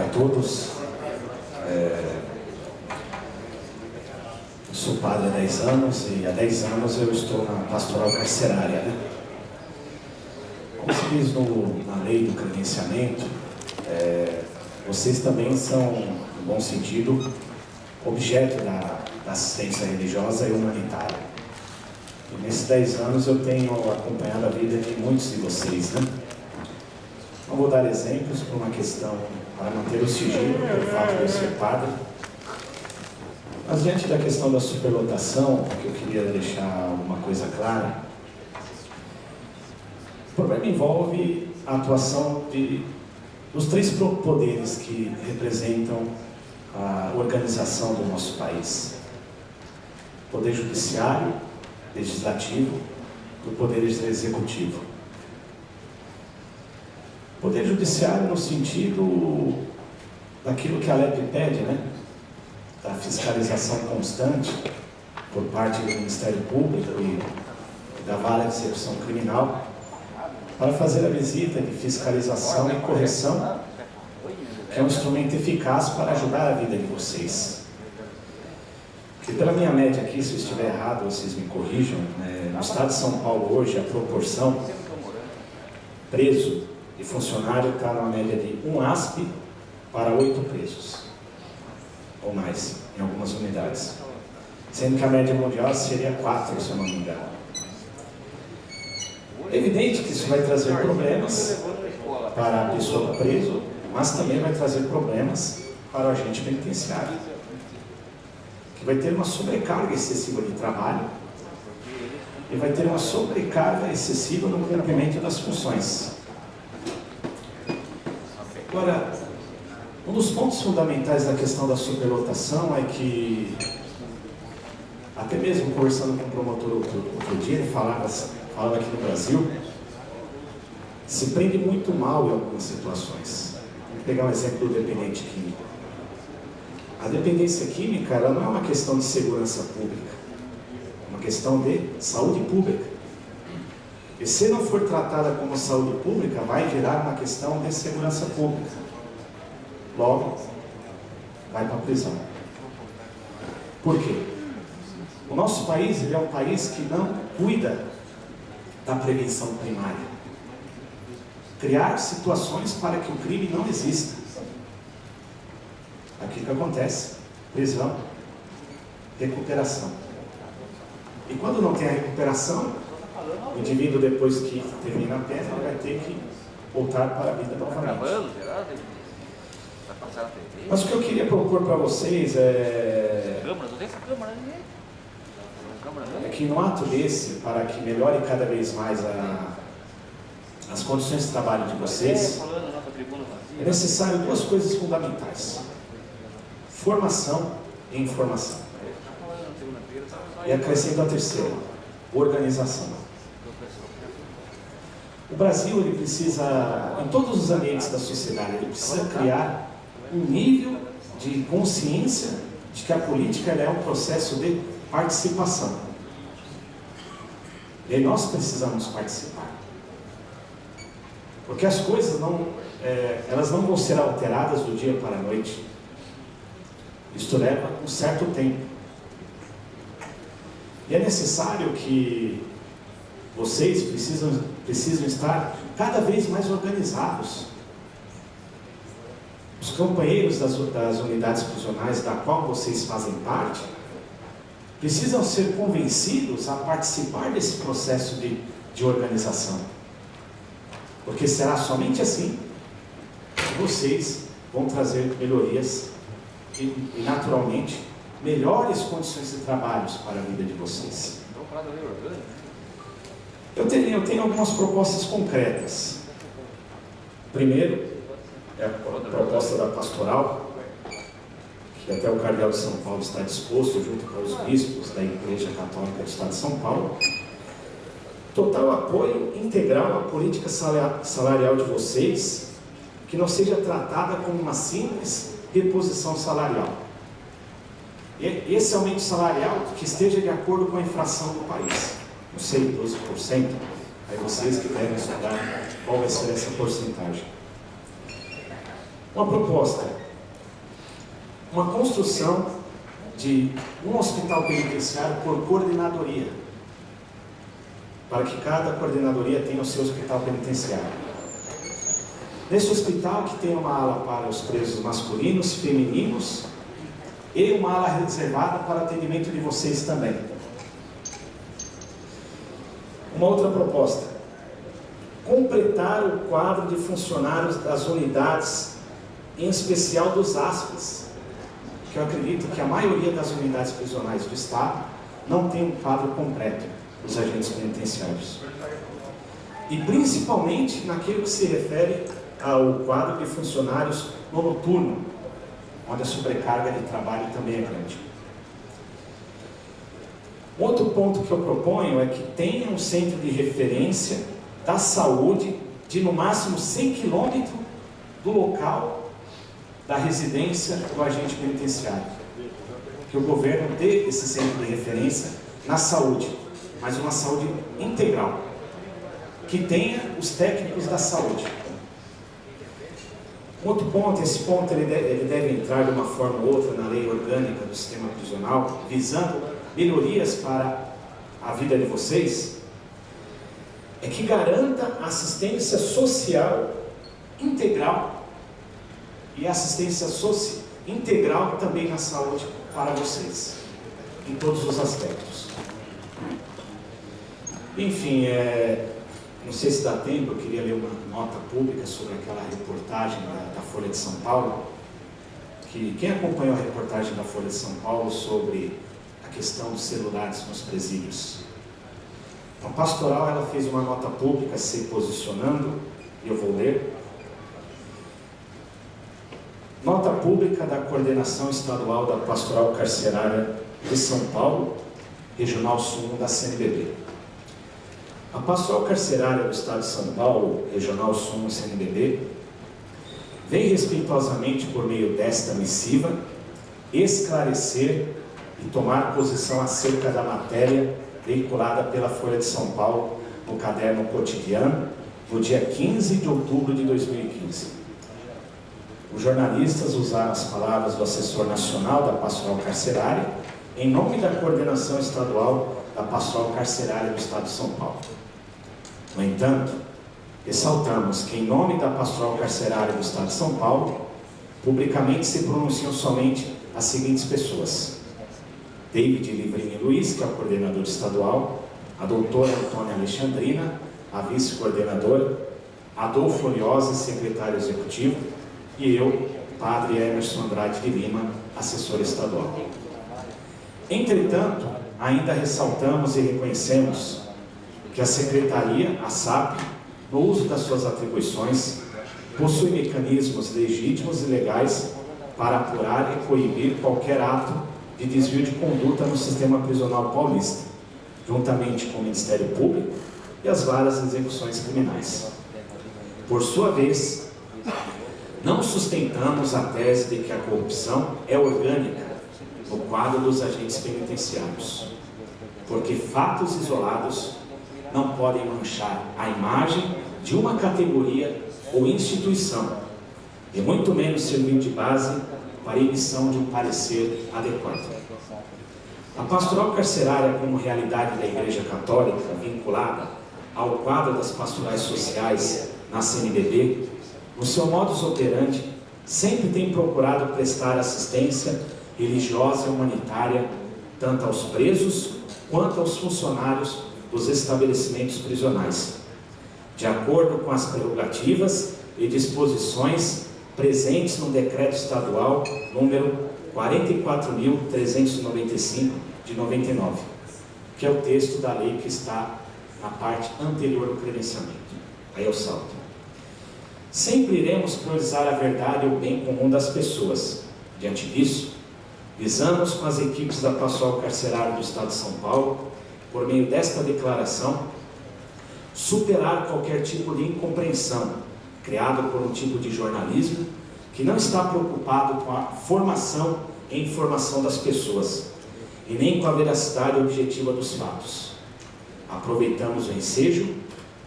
a todos. Eu sou padre há 10 anos e há 10 anos eu estou na pastoral carcerária, né? Como se diz na lei do credenciamento, vocês também são, no bom sentido, objeto da assistência religiosa e humanitária. E nesses 10 anos eu tenho acompanhado a vida de muitos de vocês, né? Não vou dar exemplos por uma questão para manter o sigilo, pelo fato de eu ser padre. Mas diante da questão da superlotação, que eu queria deixar uma coisa clara, o problema envolve a atuação dos 3 poderes que representam a organização do nosso país: o Poder Judiciário, Legislativo e o Poder Executivo. O Poder Judiciário no sentido daquilo que a LEP pede, né? Da fiscalização constante por parte do Ministério Público e da Vara de Execução Criminal para fazer a visita de fiscalização e correção, que é um instrumento eficaz para ajudar a vida de vocês. E pela minha média aqui, se eu estiver errado, vocês me corrijam, no estado de São Paulo hoje a proporção preso e funcionário está na média de 1 ASP para 8 presos, ou mais, em algumas unidades. Sendo que a média mundial seria 4, se eu não me engano. É evidente que isso vai trazer problemas para a pessoa presa, mas também vai trazer problemas para o agente penitenciário, que vai ter uma sobrecarga excessiva de trabalho e vai ter uma sobrecarga excessiva no cumprimento das funções. Agora, um dos pontos fundamentais da questão da superlotação é que, até mesmo conversando com o promotor outro dia, ele falava aqui no Brasil, se prende muito mal em algumas situações. Vamos pegar um exemplo do dependente químico. A dependência química, ela não é uma questão de segurança pública, é uma questão de saúde pública. E se não for tratada como saúde pública, vai virar uma questão de segurança pública. Logo, vai para a prisão. Por quê? O nosso país, ele é um país que não cuida da prevenção primária. Criar situações para que o crime não exista. Aqui que acontece: prisão, recuperação. E quando não tem a recuperação, o indivíduo, depois que termina a pena, vai ter que voltar para a vida novamente. Mas o que eu queria propor para vocês é que num ato desse, para que melhore cada vez mais as condições de trabalho de vocês, é necessário 2 coisas fundamentais: formação e informação. E acrescento a terceira: organização. O Brasil, ele precisa, em todos os ambientes da sociedade, ele precisa criar um nível de consciência de que a política ela é um processo de participação. E nós precisamos participar. Porque as coisas elas não vão ser alteradas do dia para a noite. Isto leva um certo tempo. E é necessário que vocês precisam estar cada vez mais organizados. Os companheiros das unidades prisionais da qual vocês fazem parte precisam ser convencidos a participar desse processo de organização. Porque será somente assim que vocês vão trazer melhorias e naturalmente, melhores condições de trabalho para a vida de vocês. Eu tenho algumas propostas concretas. Primeiro, é a proposta da pastoral, que até o Cardeal de São Paulo está disposto, junto com os bispos da Igreja Católica do Estado de São Paulo, total apoio integral à política salarial de vocês, que não seja tratada como uma simples reposição salarial. E esse aumento salarial que esteja de acordo com a inflação do país. Não sei, 12%. Aí vocês que devem estudar qual vai ser essa porcentagem. Uma proposta, uma construção de um hospital penitenciário por coordenadoria, para que cada coordenadoria tenha o seu hospital penitenciário. Nesse hospital que tem uma ala para os presos masculinos, femininos, e uma ala reservada para atendimento de vocês também. Uma outra proposta, completar o quadro de funcionários das unidades, em especial dos ASPs, que eu acredito que a maioria das unidades prisionais do Estado não tem um quadro completo dos agentes penitenciários. E principalmente naquilo que se refere ao quadro de funcionários no noturno, onde a sobrecarga de trabalho também é grande. Outro ponto que eu proponho é que tenha um centro de referência da saúde de no máximo 100 km do local da residência do agente penitenciário. Que o governo dê esse centro de referência na saúde, mas uma saúde integral, que tenha os técnicos da saúde. Outro ponto, esse ponto ele deve entrar de uma forma ou outra na lei orgânica do sistema prisional, visando melhorias para a vida de vocês, é que garanta assistência social integral e assistência integral também na saúde para vocês, em todos os aspectos. Enfim, não sei se dá tempo, eu queria ler uma nota pública sobre aquela reportagem da Folha de São Paulo, que quem acompanhou a reportagem da Folha de São Paulo sobre a questão dos celulares nos presídios. A pastoral ela fez uma nota pública se posicionando, e eu vou ler. Nota pública da Coordenação Estadual da Pastoral Carcerária de São Paulo, Regional Sul da CNBB. A Pastoral Carcerária do Estado de São Paulo, Regional Sul CNBB, vem respeitosamente, por meio desta missiva, esclarecer e tomar posição acerca da matéria veiculada pela Folha de São Paulo no Caderno Cotidiano, no dia 15 de outubro de 2015. Os jornalistas usaram as palavras do assessor nacional da Pastoral Carcerária em nome da Coordenação Estadual da Pastoral Carcerária do Estado de São Paulo. No entanto, ressaltamos que, em nome da Pastoral Carcerária do Estado de São Paulo, publicamente se pronunciam somente as seguintes pessoas: David Livrini Luiz, que é o coordenador estadual, a doutora Antônia Alexandrina, a vice-coordenadora, Adolfo Oliosa, secretário executivo, e eu, padre Emerson Andrade de Lima, assessor estadual. Entretanto, ainda ressaltamos e reconhecemos que a Secretaria, a SAP, no uso das suas atribuições, possui mecanismos legítimos e legais para apurar e coibir qualquer ato de desvio de conduta no sistema prisional paulista, juntamente com o Ministério Público e as várias execuções criminais. Por sua vez, não sustentamos a tese de que a corrupção é orgânica no quadro dos agentes penitenciários, porque fatos isolados não podem manchar a imagem de uma categoria ou instituição, e muito menos servir de base para a emissão de um parecer adequado. A pastoral carcerária, como realidade da Igreja Católica vinculada ao quadro das pastorais sociais na CNBB, no seu modus operandi, sempre tem procurado prestar assistência religiosa e humanitária tanto aos presos quanto aos funcionários dos estabelecimentos prisionais, de acordo com as prerrogativas e disposições presentes no Decreto Estadual número 44.395 de 99, que é o texto da lei que está na parte anterior do credenciamento. Aí eu salto. Sempre iremos priorizar a verdade e o bem comum das pessoas. Diante disso, visamos com as equipes da Pastoral Carcerária do Estado de São Paulo, por meio desta declaração, superar qualquer tipo de incompreensão criado por um tipo de jornalismo que não está preocupado com a formação e informação das pessoas e nem com a veracidade objetiva dos fatos. Aproveitamos o ensejo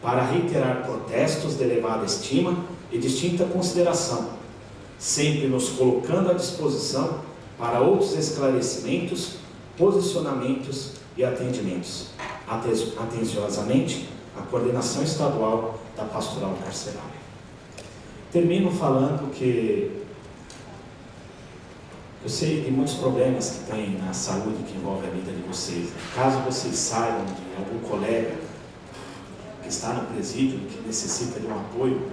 para reiterar protestos de elevada estima e distinta consideração, sempre nos colocando à disposição para outros esclarecimentos, posicionamentos e atendimentos. Atenciosamente, a Coordenação Estadual da Pastoral Carcerária. Termino falando que eu sei de muitos problemas que tem na saúde que envolve a vida de vocês. Caso vocês saibam de algum colega que está no presídio, que necessita de um apoio,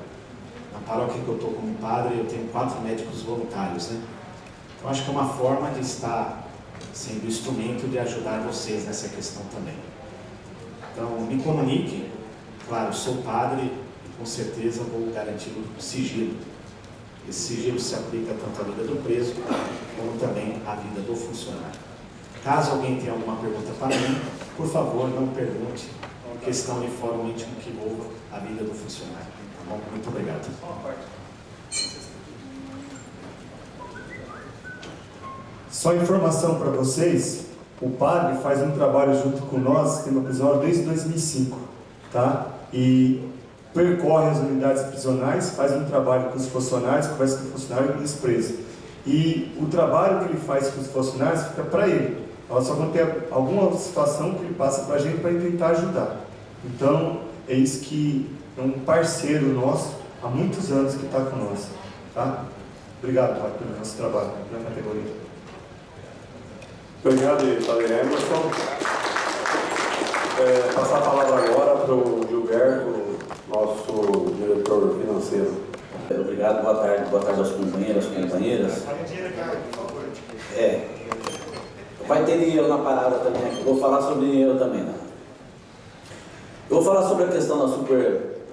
na paróquia que eu estou como padre, eu tenho 4 médicos voluntários, né? Então acho que é uma forma de estar sendo instrumento de ajudar vocês nessa questão também. Então me comunique, claro, sou padre e com certeza vou garantir o sigilo. Esse sigilo se aplica tanto à vida do preso, como também à vida do funcionário. Caso alguém tenha alguma pergunta para mim, por favor, não pergunte questão de fórum íntimo que envolva a vida do funcionário. Tá bom? Muito obrigado. Só informação para vocês, o padre faz um trabalho junto com nós, tem uma prisão desde 2005, tá? E percorre as unidades prisionais, faz um trabalho com os funcionários, conversa com o funcionário e com os presos. E o trabalho que ele faz com os funcionários fica para ele. Só quando tem alguma situação que ele passa para a gente para tentar ajudar. Então, é isso que é um parceiro nosso, há muitos anos que está com nós. Tá? Obrigado, Padre, pelo nosso trabalho na categoria. Obrigado, Padre Emerson. Passar a palavra agora para o Gilberto, nosso diretor financeiro. Obrigado, boa tarde aos companheiros, às companheiras. Vai ter dinheiro na parada também aqui, vou falar sobre dinheiro também, né? Eu vou falar sobre a questão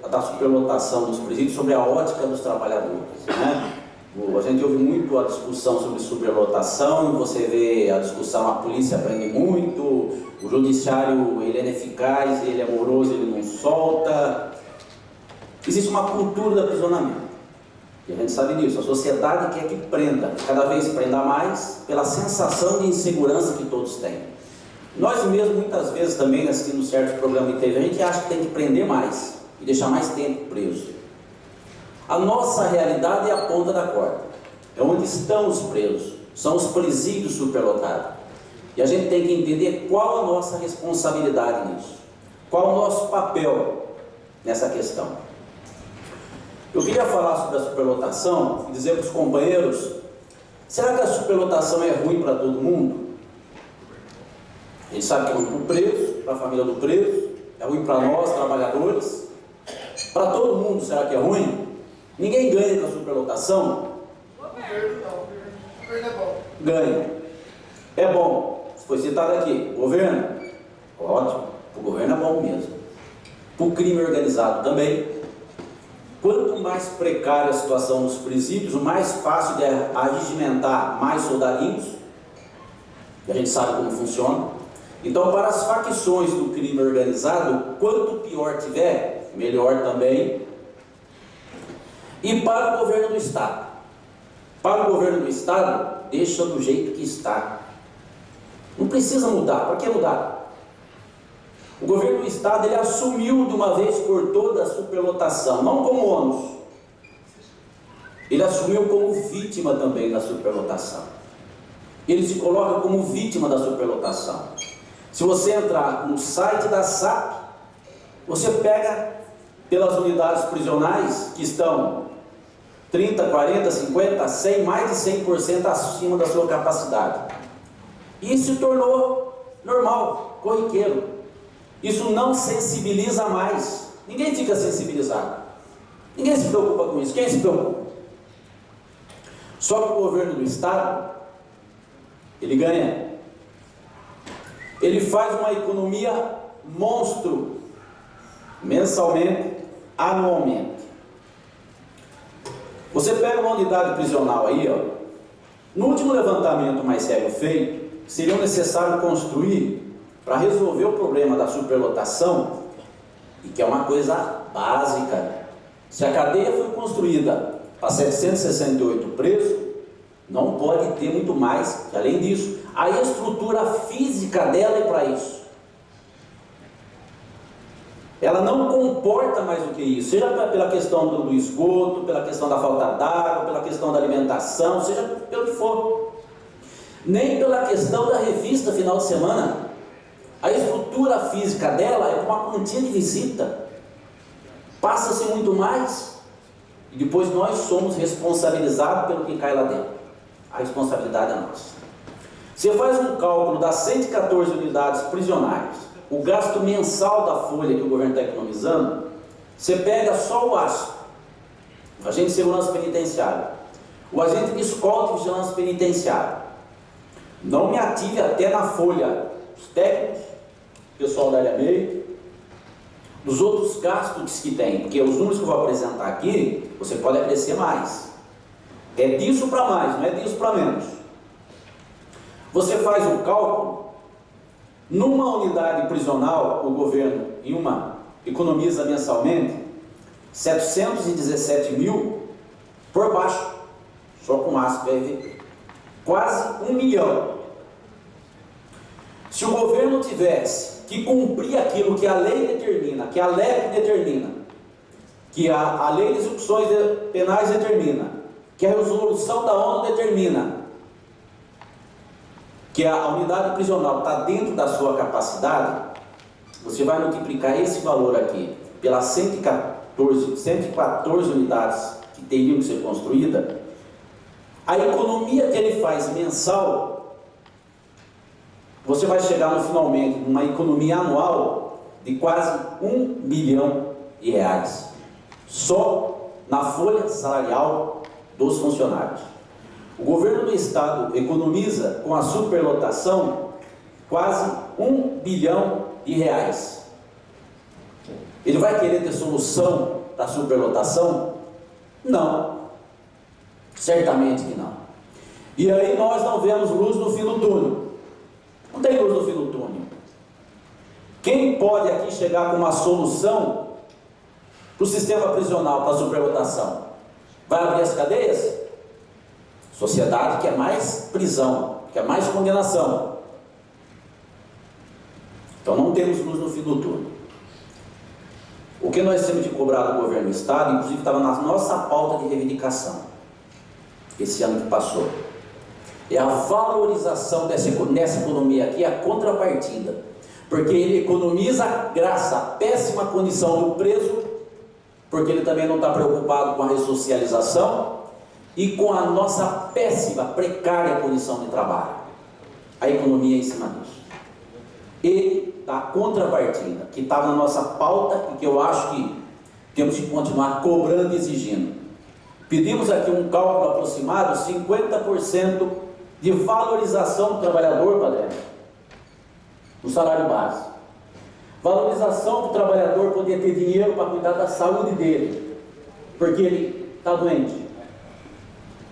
da superlotação dos presídios, sobre a ótica dos trabalhadores, né? A gente ouve muito a discussão sobre superlotação, você vê a discussão, a polícia prende muito, o judiciário ele é ineficaz, ele é moroso, ele não solta. Existe uma cultura do aprisionamento, e a gente sabe disso. A sociedade quer que prenda, cada vez prenda mais, pela sensação de insegurança que todos têm. Nós mesmos, muitas vezes também, assistindo certos programas de TV, a gente acha que tem que prender mais, e deixar mais tempo preso. A nossa realidade é a ponta da corda, é onde estão os presos, são os presídios superlotados. E a gente tem que entender qual a nossa responsabilidade nisso, qual o nosso papel nessa questão. Eu queria falar sobre a superlotação e dizer para os companheiros, será que a superlotação é ruim para todo mundo? A gente sabe que é ruim para o preso, para a família do preso, é ruim para nós, trabalhadores. Para todo mundo, será que é ruim? Ninguém ganha com a superlotação? Ganha. É bom. Foi citado aqui. Governo? Ótimo. O governo é bom mesmo. Para o crime organizado também. Quanto mais precária a situação nos presídios, o mais fácil de arregimentar mais soldadinhos. E a gente sabe como funciona. Então, para as facções do crime organizado, quanto pior tiver, melhor também. E para o governo do Estado? Para o governo do Estado, deixa do jeito que está. Não precisa mudar. Para que mudar? O governo do Estado, ele assumiu de uma vez por todas a superlotação, não como ônus. Ele assumiu como vítima também da superlotação. Ele se coloca como vítima da superlotação. Se você entrar no site da SAP, você pega pelas unidades prisionais que estão 30, 40, 50, 100, mais de 100% acima da sua capacidade. Isso se tornou normal, corriqueiro. Isso não sensibiliza mais. Ninguém fica sensibilizado. Ninguém se preocupa com isso. Quem se preocupa? Só que o governo do Estado, ele ganha. Ele faz uma economia monstro, mensalmente, anualmente. Você pega uma unidade prisional aí, ó. No último levantamento mais sério feito, seria necessário construir, para resolver o problema da superlotação, e que é uma coisa básica. Se a cadeia foi construída para 768 presos, não pode ter muito mais, que além disso, a estrutura física dela é para isso. ela não comporta mais do que isso, seja pela questão do esgoto, pela questão da falta d'água, pela questão da alimentação, seja pelo que for. Nem pela questão da revista final de semana. A estrutura física dela é uma quantia de visita. Passa-se muito mais. E depois nós somos responsabilizados pelo que cai lá dentro. A responsabilidade é nossa. Você faz um cálculo das 114 unidades prisionais, o gasto mensal da folha que o governo está economizando, você pega só o ASP, o agente de segurança penitenciária, o agente de escolta e vigilância penitenciária. Não me ative até na folha os técnicos, o pessoal da área meio, dos outros gastos que tem, porque os números que eu vou apresentar aqui, você pode acrescer mais. É disso para mais, não é disso para menos. Você faz um cálculo, numa unidade prisional, o governo, em uma, economiza mensalmente 717 mil por baixo, só com ASP, quase 1 milhão. Se o governo tivesse que cumprir aquilo que a lei determina, que a LEP determina, que a lei de execuções penais determina, que a resolução da ONU determina, que a unidade prisional está dentro da sua capacidade, você vai multiplicar esse valor aqui pelas 114 unidades que teriam que ser construídas, a economia que ele faz mensal, você vai chegar no finalmente numa economia anual de quase 1 bilhão de reais, só na folha salarial dos funcionários. O governo do estado economiza com a superlotação quase 1 bilhão de reais. Ele vai querer ter solução para a superlotação? Não. Certamente que não. E aí nós não vemos luz no fim do túnel. Não tem luz no fim do túnel. Quem pode aqui chegar com uma solução para o sistema prisional, para a superlotação? Vai abrir as cadeias? Sociedade quer mais prisão, quer mais condenação. Então não temos luz no fim do túnel. O que nós temos de cobrar do governo do estado, inclusive estava na nossa pauta de reivindicação, esse ano que passou, é a valorização dessa economia aqui, a contrapartida. Porque ele economiza graças à péssima condição do preso, porque ele também não está preocupado com a ressocialização, e com a nossa péssima, precária condição de trabalho. A economia é em cima disso. Ele dá a contrapartida, que está na nossa pauta e que eu acho que temos que continuar cobrando e exigindo. Pedimos aqui um cálculo aproximado, 50% de valorização do trabalhador, Padre, no salário base. Valorização do trabalhador poder ter dinheiro para cuidar da saúde dele, porque ele está doente.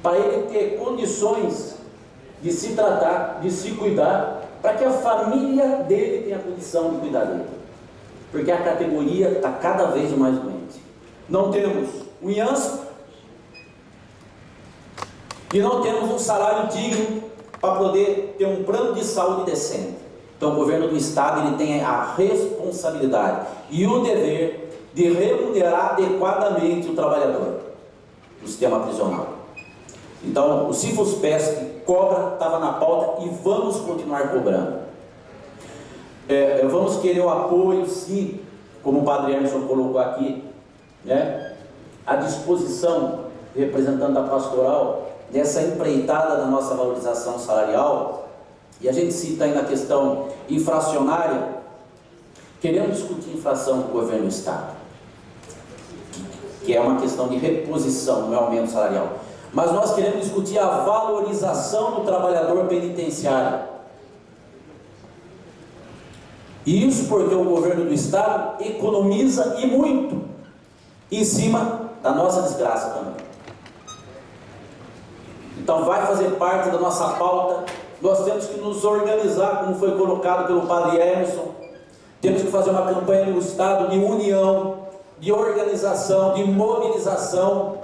Para ele ter condições de se tratar, de se cuidar, para que a família dele tenha condição de cuidar dele. Porque a categoria está cada vez mais doente. Não temos um IANSP e não temos um salário digno para poder ter um plano de saúde decente. Então o governo do estado ele tem a responsabilidade e o dever de remunerar adequadamente o trabalhador do sistema prisional. Então, o CIFOS-PESP cobra, estava na pauta e vamos continuar cobrando. Vamos querer o apoio, sim, como o Padre Emerson colocou aqui, né, à disposição, representando a pastoral, dessa empreitada da nossa valorização salarial. E a gente cita aí na questão infracionária, queremos discutir infração com o governo do estado, que é uma questão de reposição, não é aumento salarial. Mas nós queremos discutir a valorização do trabalhador penitenciário. E isso porque o governo do estado economiza e muito em cima da nossa desgraça também. Então vai fazer parte da nossa pauta. Nós temos que nos organizar, como foi colocado pelo Padre Emerson. Temos que fazer uma campanha no estado de união, de organização, de mobilização,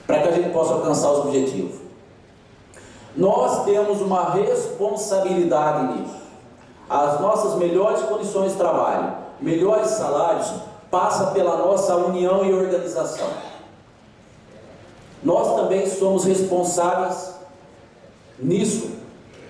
para que a gente possa alcançar os objetivos. Nós temos uma responsabilidade nisso. As nossas melhores condições de trabalho, melhores salários, passa pela nossa união e organização. Nós também somos responsáveis nisso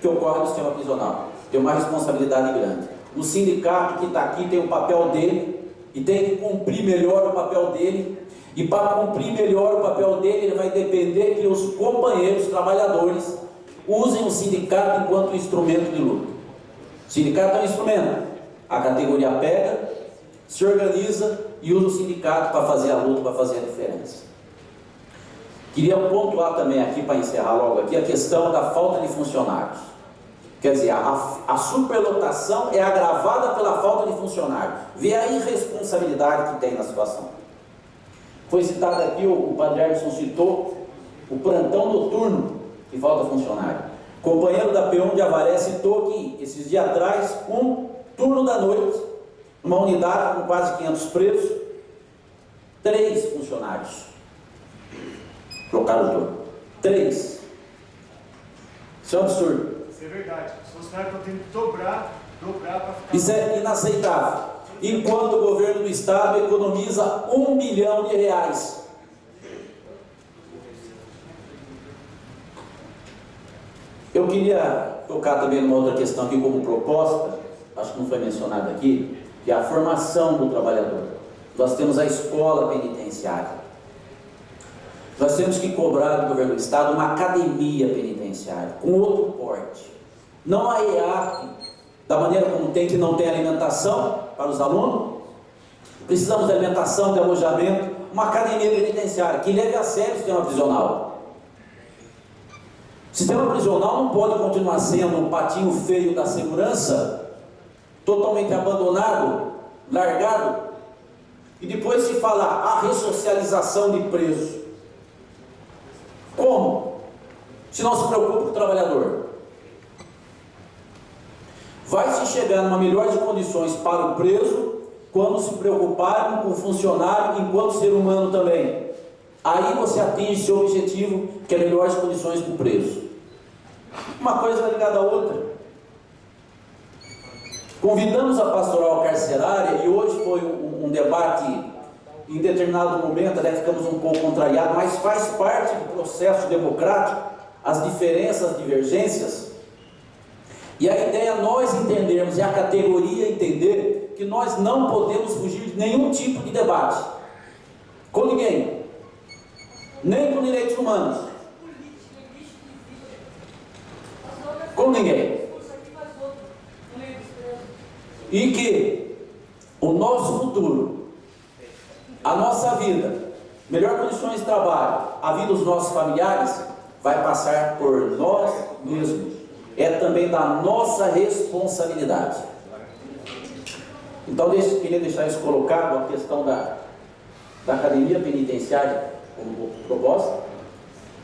que ocorre no sistema prisional. Tem uma responsabilidade grande. O sindicato que está aqui tem o papel dele e tem que cumprir melhor o papel dele. E para cumprir melhor o papel dele, ele vai depender que os companheiros, trabalhadores, usem o sindicato enquanto instrumento de luta. O sindicato é um instrumento. A categoria pega, se organiza e usa o sindicato para fazer a luta, para fazer a diferença. Queria pontuar também aqui, para encerrar logo aqui, a questão da falta de funcionários. Quer dizer, a superlotação é agravada pela falta de funcionários. Vê a irresponsabilidade que tem na situação. Foi citado aqui, o Padre Anderson citou, o plantão noturno que falta funcionário. O companheiro da P1 de Avaré citou que, esses dias atrás, um turno da noite, numa unidade com quase 500 presos, 3 funcionários trocaram o turno. 3. Isso é um absurdo. Isso é verdade. Os funcionários estão tendo que dobrar para ficar... Isso é inaceitável. Enquanto o governo do estado economiza R$1 bilhão. Eu queria tocar também numa outra questão aqui como proposta, acho que não foi mencionado aqui, que é a formação do trabalhador. Nós temos a escola penitenciária. Nós temos que cobrar do governo do estado uma academia penitenciária, com outro porte. Não a EAP, da maneira como tem, que não tem alimentação para os alunos. Precisamos de alimentação, de alojamento, uma academia penitenciária que leve a sério o sistema prisional. O sistema prisional não pode continuar sendo um patinho feio da segurança, totalmente abandonado, largado, e depois se falar a ressocialização de presos. Como? Se não se preocupa com o trabalhador. Vai se chegar numa melhor de condições para o preso quando se preocuparem com o funcionário enquanto ser humano também. Aí você atinge seu objetivo, que é melhores condições para o preso. Uma coisa está ligada à outra. Convidamos a pastoral carcerária, e hoje foi um debate, em determinado momento até ficamos um pouco contrariados, mas faz parte do processo democrático, as diferenças, as divergências. E a ideia é nós entendermos, e a categoria entender, que nós não podemos fugir de nenhum tipo de debate com ninguém, nem com direitos humanos, com ninguém. E que o nosso futuro, a nossa vida, melhor condições de trabalho, a vida dos nossos familiares, vai passar por nós mesmos. É também da nossa responsabilidade. Então, queria deixar isso colocado, a questão da academia penitenciária como proposta,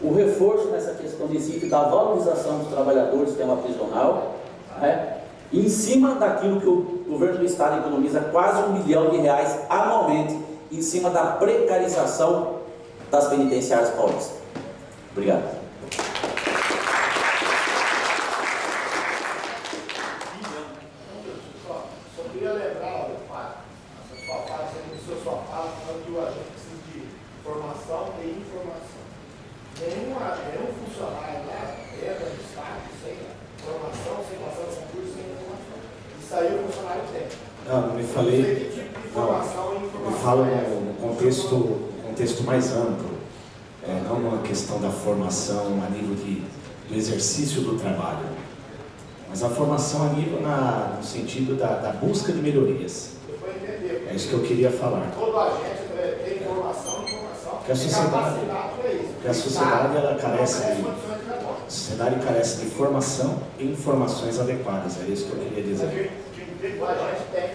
o reforço nessa questão de si, da valorização dos trabalhadores do sistema prisional, né, em cima daquilo que o governo do estado economiza quase R$1 bilhão anualmente, em cima da precarização das penitenciárias paulistas. Obrigado. Nenhum funcionário lá entra no estado sem formação, sem passar no concurso, sem informação. Isso aí o funcionário tem. Não me falei. Não sei que tipo de informação e informação. Eu falo no contexto mais amplo, não uma questão da formação a nível do exercício do trabalho, mas a formação a nível no sentido da busca de melhorias. Eu vou entender. É isso que eu queria falar. Todo agente tem informação. Que a sociedade ela carece de formação e informações adequadas. É isso que eu queria dizer. O agente tem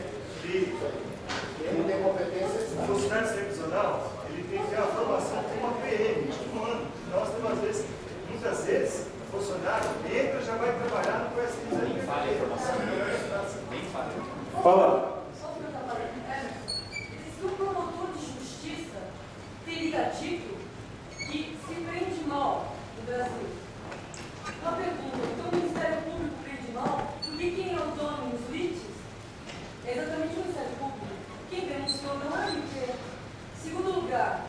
ele tem competência. O funcionário previsional, ele tem que ter uma formação, tem uma PM, um ano. Nós temos, muitas vezes, o funcionário entra, já vai trabalhar, não conhece ninguém. Nem falha a informação. Nem falha. Fala. Se o promotor de justiça teria dito que se prende mal no Brasil. Uma pergunta, então o Ministério Público prende mal, porque quem é o dono dos lites é exatamente o Ministério Público. Segundo lugar,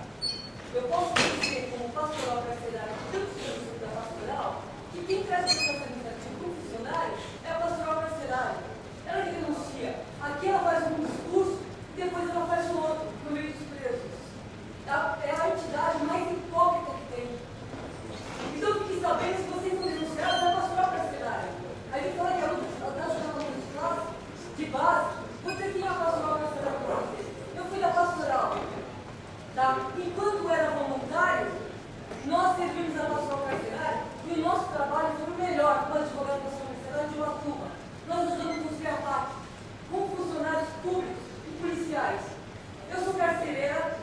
eu posso dizer, como pastoral carcerária, tanto serviço da pastoral, que quem traz o processo administrativo para o funcionário é a pastoral carcerária. Ela que denuncia. Aqui ela faz um discurso e depois ela faz o outro, no meio dos presos. É a entidade mais hipócrita que tem. Então eu fiquei sabendo, se vocês são denunciados, é a pastoral carcerária. Aí ele fala que a nacional de classe, de base, você tinha a pastoral carcerária para você. Eu fui da pastoral. Tá? Enquanto era voluntário, nós servimos a pastoral carcerária e o nosso trabalho foi o melhor como advogado da pastoral carcerária de Ubatuba. Nós ajudamos a construir a pátria com funcionários públicos e policiais. Eu sou carcereira,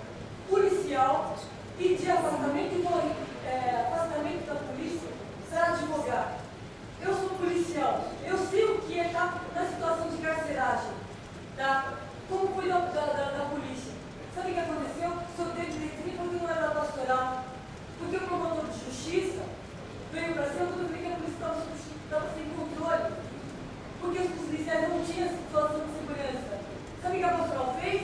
policial e de afastamento da polícia para advogar. Eu sou policial, eu sei o que é estar na situação de carceragem, tá? Como fui da polícia. Sabe o que aconteceu? Soltei direito e falei que não era da pastoral. Porque o promotor de justiça veio para cima quando eu vi que a polícia estava sem controle. Porque os policiais não tinham situação de segurança. Sabe o que a pastoral fez?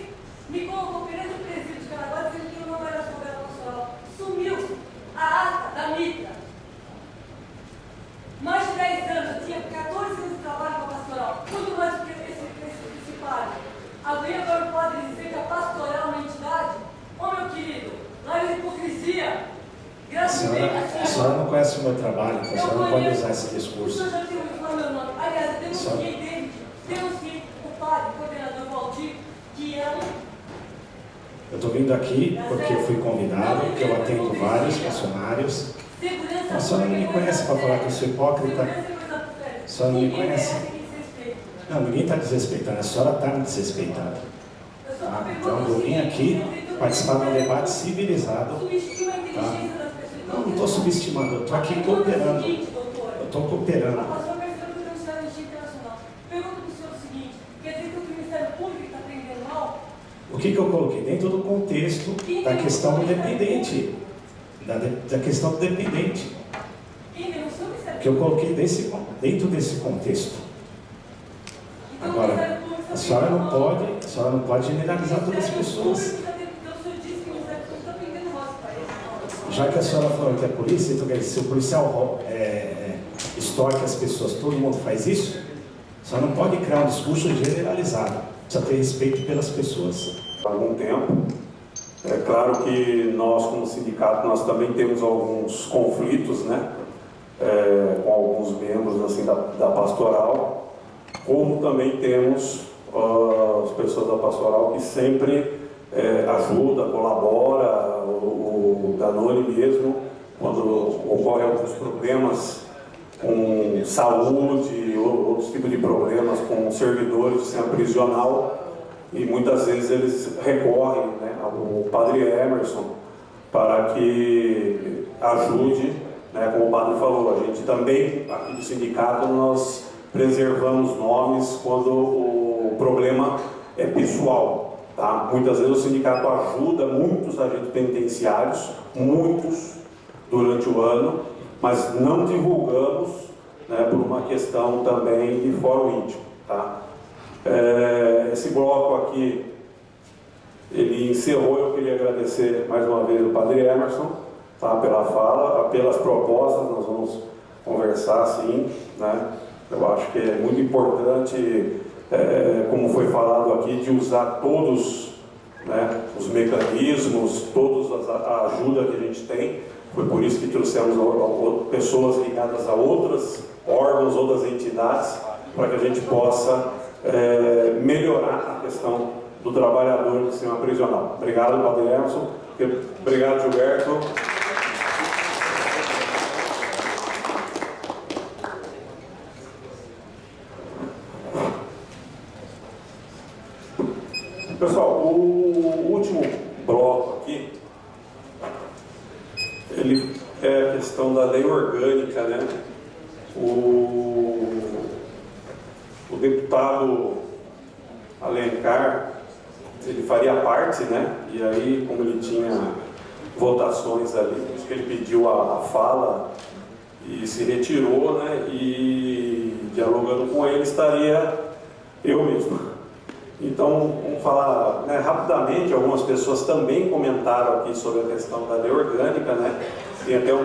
Me colocou perante o presídio de Caraguá dizendo que eu não era advogada pastoral. Sumiu a ata da mitra. Mais de 10 anos, eu tinha 14 anos de trabalho com a pastoral. Muito mais do que esse padre. Vem agora o padre dizer que a pastoral é uma entidade. Ô meu querido, lá é hipocrisia. A senhora não conhece o meu trabalho, então a senhora não pode usar esse discurso. O senhor já tem ouvido falar meu nome. Aliás, eu denunciei o padre, o coordenador Valdir, que é Eu estou vindo aqui porque eu fui convidado, porque eu atendo vários funcionários. A senhora não me conhece para falar que eu sou hipócrita. A senhora não me conhece. Não, ninguém está desrespeitando, a senhora está me desrespeitando. Tá? Então eu vim aqui participar de um debate civilizado. Tá? Não estou subestimando, eu estou aqui cooperando. Eu estou cooperando. A pastoral carcerária foi denunciada no Dia Internacional. Pergunta para o senhor o seguinte: quer dizer que o Ministério Público está prendendo mal? O que eu coloquei? Dentro do contexto da questão do dependente. Da questão do dependente. Quem denunciou o Ministério Que eu coloquei dentro desse contexto. Agora, a senhora não pode generalizar todas as pessoas. Já que a senhora falou que é polícia, então quer dizer, se o policial extorque as pessoas, todo mundo faz isso? A senhora não pode criar um discurso generalizado. Precisa ter respeito pelas pessoas. Há algum tempo. É claro que nós, como sindicato, nós também temos alguns conflitos, né? Com alguns membros assim, da pastoral, como também temos as pessoas da pastoral que sempre ajuda, colabora, o Danone mesmo, quando ocorrem alguns problemas com saúde, outros tipos de problemas com servidores de sistema prisional, e muitas vezes eles recorrem, né, ao Padre Emerson para que ajude, né, como o Padre falou. A gente também, aqui do sindicato, nós preservamos nomes quando o problema é pessoal. Tá? Muitas vezes o sindicato ajuda muitos agentes penitenciários, muitos, durante o ano, mas não divulgamos, né, por uma questão também de fórum íntimo. Tá? Esse bloco aqui, ele encerrou. Eu queria agradecer mais uma vez o Padre Emerson, tá, pela fala, pelas propostas. Nós vamos conversar sim, né? Eu acho que é muito importante, como foi falado aqui, de usar todos, né, os mecanismos, toda a ajuda que a gente tem. Foi por isso que trouxemos pessoas ligadas a outros órgãos, outras entidades, para que a gente possa melhorar a questão do trabalhador do sistema prisional. Obrigado, Padre Emerson. Obrigado, Gilberto. Pessoal, o último bloco aqui, ele é a questão da lei orgânica, né? O deputado Alencar, ele faria parte, né? E aí, como ele tinha votações ali, acho que ele pediu a fala e se retirou, né? E dialogando com ele estaria eu mesmo. Então, vamos falar, né, rapidamente, algumas pessoas também comentaram aqui sobre a questão da lei orgânica, né? Tem até um